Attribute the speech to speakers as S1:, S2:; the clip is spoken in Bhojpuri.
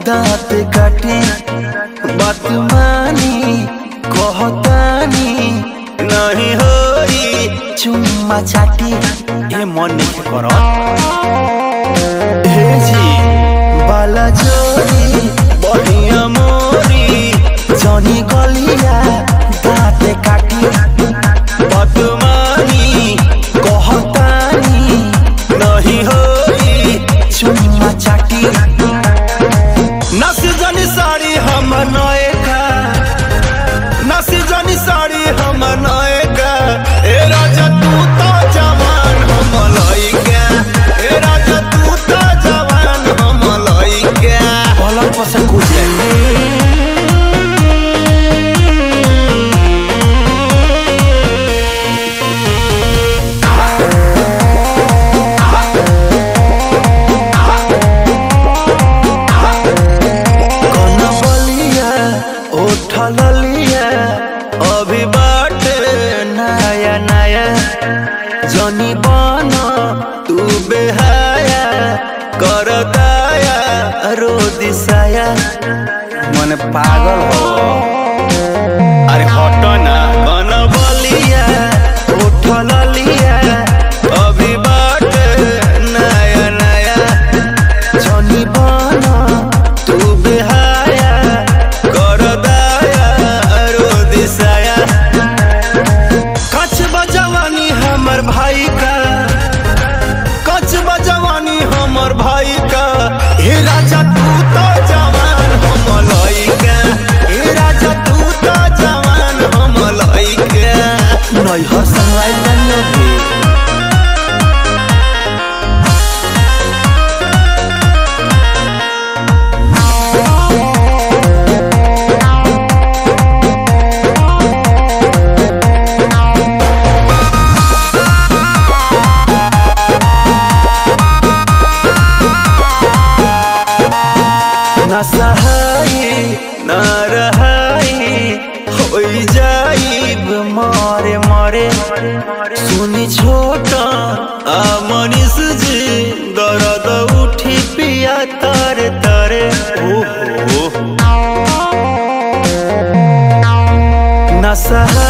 S1: दाँत काटे बात मानी कहतानी नहीं होई चुम्मा चाटी ए मन नहीं करो हे जी बाला जोरी बढ़िया मोरी जनी गलिया दाँत काटी बात मानी कहतानी नहीं होई चुम्मा चाटी नसी जनी साड़ी हम नएका नसी जनी साड़ी हम नएका ए राजा तू तो जवान हम लइका ए राजा तू तो जवान हम लइका पलंग पर से कूद अभी बाटे नया नया जनी बना तू बेहाया कर दाया रो दिसाया मन पागल हो अरे हटो ना बन बलिया उठल लिया अभी बाटे नया नया जनी बना तू बेहाया कर दाया रो दिसाया कच बजवानी हमर भाई का कच बजवानी हमर भाई का हे राजा तू तो जवान हम लइका हे राजा तू तो जवान हम लइका नई हर संगलाई बनियो ना सहाई ना रहाई हो जाइब मारे मारे सुनी छोटा आ मनीष जी दर्द उठी पिया तारे तारे ओहो ना सहाई